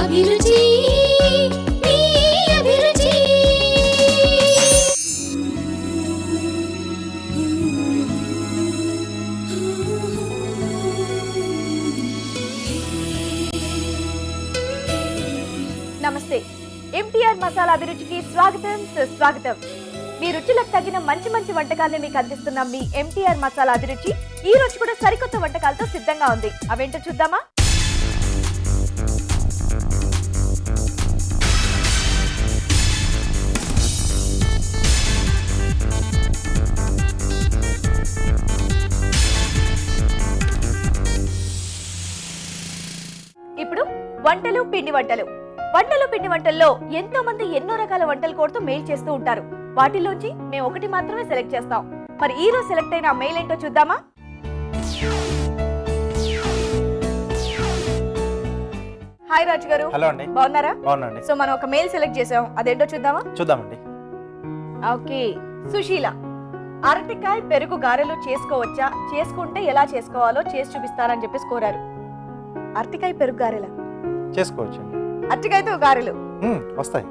అభిరుచి మీ అభిరుచి. నమస్తే, ఎంటీఆర్ మసాలా అభిరుచికి స్వాగతం సుస్వాగతం. మీ రుచులకు తగిన మంచి మంచి వంటకాలను మీకు అందిస్తున్న మీ ఎంటీఆర్ మసాలా అభిరుచి ఈ రోజు కూడా సరికొత్త వంటకాలతో సిద్ధంగా ఉంది. అవేంటో చూద్దామా? ఇప్పుడు వంటలు పిండి వంటలు. పిండి వంటల్లో ఎంతో మంది ఎన్నో రకాల వంటలు కోరుతూ మెయిల్ చేస్తూ ఉంటారు. వాటిలోంచి మేము ఒకటి మాత్రమే సెలెక్ట్ చేస్తాం. మరి ఈ రోజు సెలెక్ట్ అయిన మెయిల్ ఏంటో చూద్దామా? హాయ్ రాజు గారు. హలో అండి. బాగున్నారా? బాగున్నాండి. సో మనం ఒక మెయిల్ సెలెక్ట్ చేసాం, అదేంటో చూద్దామా? చూద్దామండి. ఓకే, సుశీల అరటికాయ పెరుగు గారెలు చేసుకోవచ్చా, చేసుకుంటే ఎలా చేసుకోవాలో చేసి చూపిస్తారని చెప్పేసి కోరారు. అరటికాయ పెరుగు గారెలా చేసుకోవచ్చు అండి. అరటికాయతో గారెలు వస్తాయి.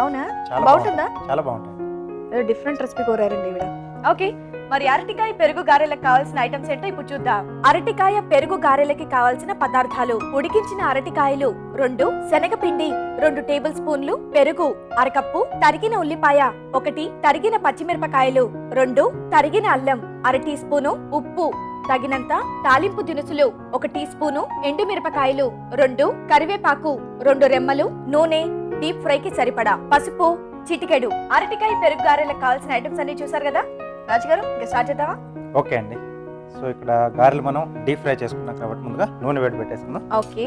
అవునా? చాలా బాగుంటుందా? చాలా బాగుంటాయి. డిఫరెంట్ రెసిపీ కోరారండి ఈవిడ. ఓకే, మరి అరటికాయ పెరుగు గారెలకు కావాల్సిన ఐటమ్స్ ఏంటో ఇప్పుడు చూద్దాం. అరటికాయ పెరుగు గారెలకి కావాల్సిన పదార్థాలు: ఉడికించిన అరటికాయలు 2, శనగపిండి 2 టేబుల్ స్పూన్లు, పెరుగు 1/2 కప్పు, తరిగిన ఉల్లిపాయ 1, తరిగిన పచ్చిమిరపకాయలు 2, తరిగిన అల్లం 1/2 టీ స్పూను, ఉప్పు తగినంత, తాలింపు దినుసులు 1 టీ స్పూను, ఎండుమిరపకాయలు 2, కరివేపాకు 2 రెమ్మలు, నూనె డీప్ ఫ్రైకి సరిపడా, పసుపు చిటికెడు. అరటికాయ పెరుగు గారెలకు కావాల్సిన ఐటమ్స్ అన్ని చూసారు కదా రాజుగారు, ఇంకా స్టార్ట్ చేద్దామా? ఓకే అండి. సో ఇక్కడ గారెలు మనం డీప్ ఫ్రై చేసుకున్నాం కాబట్టి ముందుగా నూనె వేడి పెట్టేసుకుందాం. ఓకే,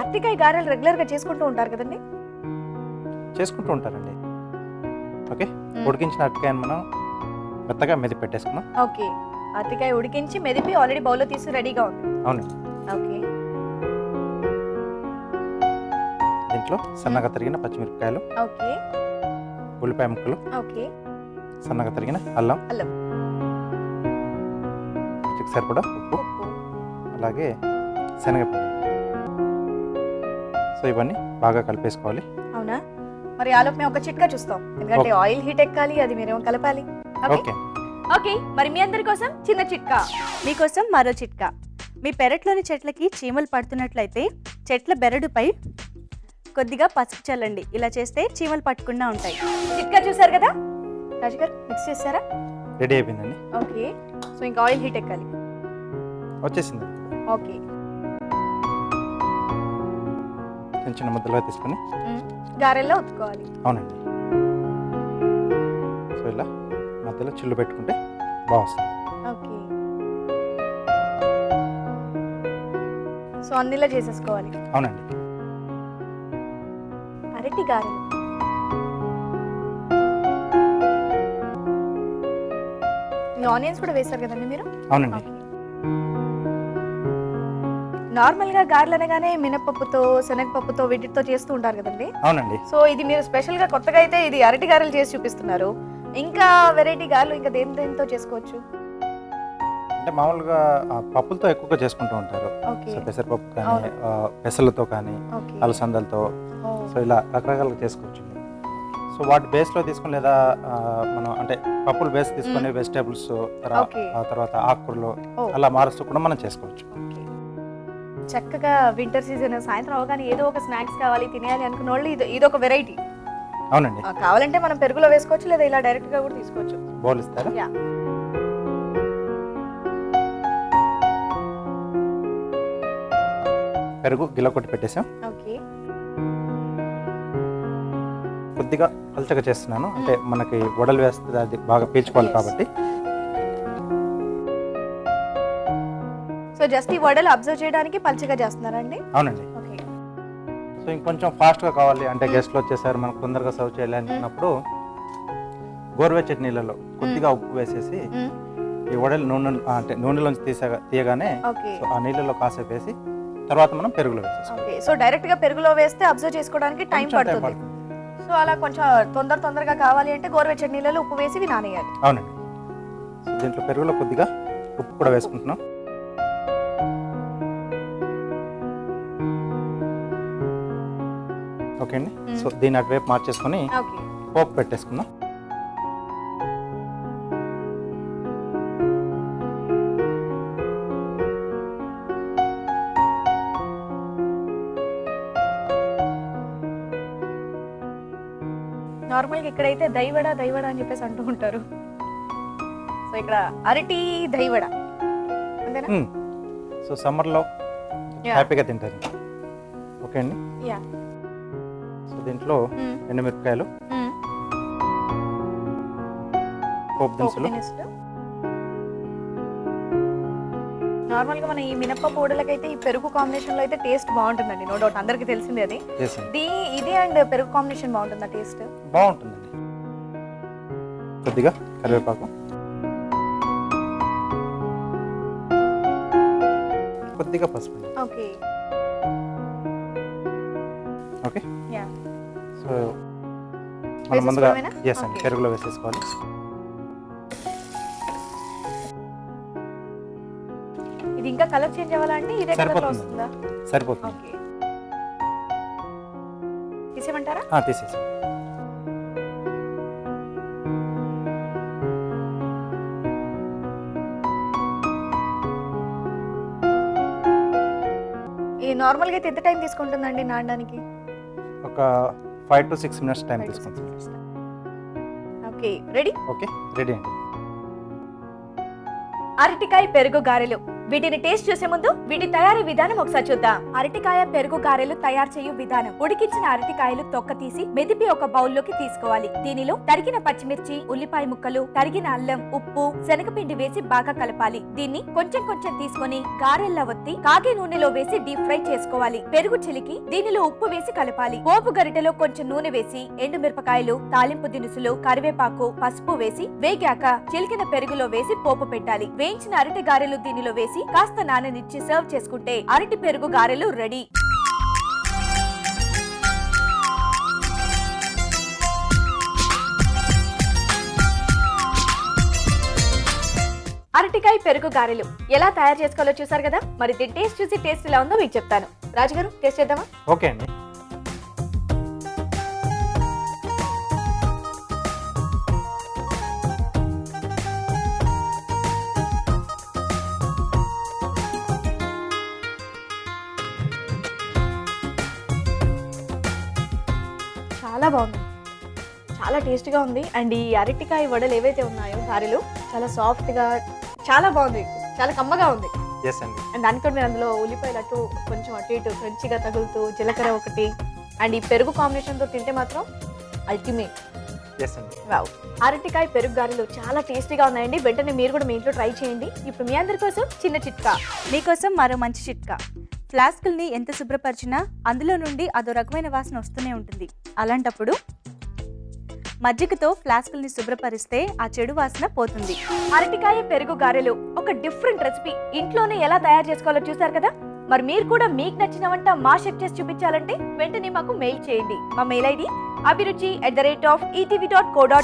అరటికాయ గారెలు రెగ్యులర్ గా చేసుకుంటూ ఉంటారు కదండి? చేసుకుంటూ ఉంటారండి. ఓకే, ఉడికించిన అరటికాయను మనం మెత్తగా మెదిపి పెట్టేసుకుందాం. ఓకే, అరటికాయ ఉడికించి మెదిపి ఆల్రెడీ బౌల్లో తీసి రెడీగా ఉంది. అవునండి. ఓకే, దీంట్లో సన్నగా తరిగిన పచ్చిమిరపకాయలు, ఓకే, ఉల్లిపాయ ముక్కలు, ఓకే, సన్నగా తరిగిన అల్లం, రుచికి సరిపడా ఉప్పు, అలాగే శనగపిండి. సో ఇవన్నీ బాగా కలిపేసుకోవాలి. అవునా? మరి ఆలోపు మేము ఒక చిట్కా చూస్తాం, ఎందుకంటే ఆయిల్ హీట్ ఎక్కాలి, అది మీరేమో కలపాలి. ఓకే ఓకే, మరి మీ అందరి కోసం చిన్న చిట్కా. మీకోసం మరో చిట్కా. మీ పెరట్లోని చెట్లకి చీమలు పడుతున్నట్లయితే చెట్ల బెరడుపై కొద్దిగా పసుపు చల్లండి. ఇలా చేస్తే చీమలు పట్టకుండా ఉంటాయి. చిట్కా చూసారు కదా రాజుగారు, మిక్స్ చేస్తారా? రెడీ అయిపోయిందండి. ఓకే, సో ఇంకా ఆయిల్ హీట్ ఎక్కాలి. వచ్చేసింది. ఓకే, చిన్న చిన్న ముద్దలుగా తీసుకొని గారెల్లో ఉతుకోవాలి. అవునండి. సో ఇలా మధ్యలో చిల్లు పెట్టుకుంటే బాగా వస్తుంది. ఓకే, సో అన్నిలా చేసేసుకోవాలి. అవునండి. అరటి గారెలు ఆనియన్స్ కూడా వేశారు కదండి మీరు? అవునండి. నార్మల్ గా గారెలు అనగానే మినపప్పుతో శనగపప్పుతో వీటితో చేస్తూ ఉంటారు కదండి? అవునండి. సో ఇది మీరు స్పెషల్ గా కొత్తగా అయితే ఇది అరటి గారెలు చేసి చూపిస్తున్నారు. ఇంకా వెరైటీ గారెలు ఇంకా దేనితో చేసుకోవచ్చు? అంటే మామూలుగా పప్పులతో ఎక్కువగా చేసుకుంటూ ఉంటారు. సో పెసరపప్పు కానీ, పెసలతో కానీ, అలసందలతో, సో ఇలా రకరకాలుగా చేసుకోవచ్చు. సో వాటి బేస్లో తీసుకుని, లేదా మనం అంటే పప్పులు బేస్ తీసుకొని వెజిటేబుల్స్ తర్వాత ఆకుకూరలు అలా మారుస్తూ కూడా మనం చేసుకోవచ్చు. చక్కగా వింటర్ సీజన్ సాయంత్రం అవగానే ఏదో ఒక స్నాక్స్ కావాలి తినేయాలి అనుకున్న వాళ్ళు ఇదొక వెరైటీ. అవునండి. కావాలంటే మనం పెరుగులో వేసుకోవచ్చు, లేదా ఇలా డైరెక్ట్ గా కూడా తీసుకోవచ్చు. బౌల్ ఇస్తారా? పెరుగు గిల కొట్టి పెట్టేసాం. ఓకే, కొద్దిగా పల్చగా చేస్తున్నాను, అంటే మనకి వడలు వేస్తే అది బాగా పీల్చుకోవాలి కాబట్టి. సో జస్ట్ ఈ వడలు అబ్జర్వ్ చేయడానికి పల్చగా చేస్తున్నారండి? అవునండి. సో ఇంకొంచెం ఫాస్ట్గా కావాలి అంటే గెస్ట్లు వచ్చేసారు, మనకు తొందరగా సర్వ్ చేయాలి అనుకున్నప్పుడు గోరువెచ్చటి నీళ్ళలో కొద్దిగా ఉప్పు వేసేసి ఈ వడలు నూనెలోంచి తీయగానే ఆ నీళ్ళలో కాసేపు వేసి తర్వాత మనం పెరుగులో వేసేసుకోవాలి. సో డైరెక్ట్ గా పెరుగులో వేస్తే అబ్జర్వ్ చేసుకోవడానికి టైం పడుతుంది. సో అలా కొంచెం తొందరగా కావాలి అంటే గోరువెచ్చటి నీళ్ళలో ఉప్పు వేసి నానేయాలి. అవునండి. సో దీంట్లో పెరుగులో కొద్దిగా ఉప్పు కూడా వేసుకుంటున్నాం. ఓకే అండి. సో దీన్ని అటువైపు మార్చేసుకొని ఓకే. పోపు పెట్టేసుకుందాం. నార్మల్గా ఇక్కడైతే దైవడ దైవడ అని చెప్పేసి అంటూ ఉంటారు. సో ఇక్కడ అరటి దైవడ అంతేనా? సో సమ్మర్లో Yeah. హ్యాపీగా తింటారు. ఓకే అండి. యా. సో దీంట్లో ఎండుమిరపకాయలు, పోపు దినుసులు, నార్మల్గా మన ఈ మినప్ప పొడులకైతే ఈ పెరుగు కాంబినేషన్ లో అయితే టేస్ట్ బాగుంటుందండి, నో డౌట్, అందరికి తెలిసింది అది. ఇది అండ్ పెరుగు కాంబినేషన్ బాగుంటుందా టేస్ట్? బాగుంటుందండి. కొద్దిగా కరివేపాకు, కొద్దిగా పసుపు. ఓకే. ఓకే. యా. సో మనం ముందుగా వేసేసుకోవడమేనా? ఎస్ అండి Okay. పెరుగులో వేసేసుకోవాలి. ఇది ఇంకా కలర్ చేంజ్ అవ్వాలంటే ఇదే కలర్ లో సరిపోతుంది. వస్తుందా? సరిపోతుంది. ఓకే. తీసేయమంటారా? తీసేసి ఈ నార్మల్ గా అయితే ఎంత టైం తీసుకుంటుందండి నానడానికి? ఒక 5 to 6 minutes టైం తీసుకుంటుంది. Okay, ready. ఓకే, రెడీ అండి. అరటికాయ పెరుగు గారెలు. వీటిని టేస్ట్ చేసే ముందు వీటి తయారీ విధానం ఒకసారి చూద్దాం. అరటికాయ పెరుగు గారెలు తయారు చేయు విధానం. ఉడికించిన అరటికాయలు తొక్క తీసి మెదిపి ఒక బౌల్లోకి తీసుకోవాలి. దీనిలో తరిగిన పచ్చిమిర్చి, ఉల్లిపాయ ముక్కలు, తరిగిన అల్లం, ఉప్పు, శనగపిండి వేసి బాగా కలపాలి. దీన్ని కొంచెం కొంచెం తీసుకొని గారెల్లా ఒత్తి కాగే నూనెలో వేసి డీప్ ఫ్రై చేసుకోవాలి. పెరుగు చిలికి దీనిలో ఉప్పు వేసి కలపాలి. పోపు గరిటెలో కొంచెం నూనె వేసి ఎండుమిరపకాయలు, తాలింపు దినుసులు, కరివేపాకు, పసుపు వేసి వేగాక చిలికిన పెరుగులో వేసి పోపు పెట్టాలి. వేయించిన అరటి గారెలు దీనిలో వేసి కాస్త నాననిచ్చి సర్వ్ చేసుకుంటే అరటి పెరుగు గారెలు రెడీ. అరటికాయ పెరుగు గారెలు ఎలా తయారు చేసుకోవాలో చూసారు కదా. మరి దీని టేస్ట్ చూసి టేస్ట్ ఎలా ఉందో మీకు చెప్తాను. రాజుగారు, టేస్ట్ చేద్దామా? ఓకే అండి. చాలా బాగుంది, చాలా టేస్ట్గా ఉంది. అండ్ ఈ అరటికాయ వడలు ఏవైతే ఉన్నాయో గారెలు చాలా సాఫ్ట్గా, చాలా బాగుంది, చాలా కమ్మగా ఉంది. ఎస్ అండి. అండ్ దానికి కూడా మీరు అందులో ఉల్లిపాయలు అటు కొంచెం అటు ఇటు క్రంచిగా తగులుతూ, జీలకర్ర ఒకటి, అండ్ ఈ పెరుగు కాంబినేషన్తో తింటే మాత్రం అల్టిమేట్. ఎస్ అండి. వావ్. అరటికాయ పెరుగు గారెలు చాలా టేస్టీగా ఉన్నాయండి. వెంటనే మీరు కూడా మీ ఇంట్లో ట్రై చేయండి. ఇప్పుడు మీ అందరి కోసం చిన్న చిట్కా. మీకోసం మరో మంచి చిట్కా. ఫ్లాస్కుల్ని ఎంత శుభ్రపరిచినా అందులో నుండి అదో రకమైన వాసన వస్తూనే ఉంటుంది. అలాంటప్పుడు మజ్జిగతో ఫ్లాస్కుల్ని శుభ్రపరిస్తే ఆ చెడు వాసన పోతుంది. అరటికాయ పెరుగు గారెలు ఒక డిఫరెంట్ రెసిపీ. ఇంట్లోనే ఎలా తయారు చేసుకోవాలో చూసారు కదా. మరి మీరు కూడా మీకు నచ్చిన వంట మా షెఫ్ చేసి చూపించాలంటే వెంటనే మాకు మెయిల్ చేయండి. మా మెయిల్ ఐడి abhiruchi@etv.co.in.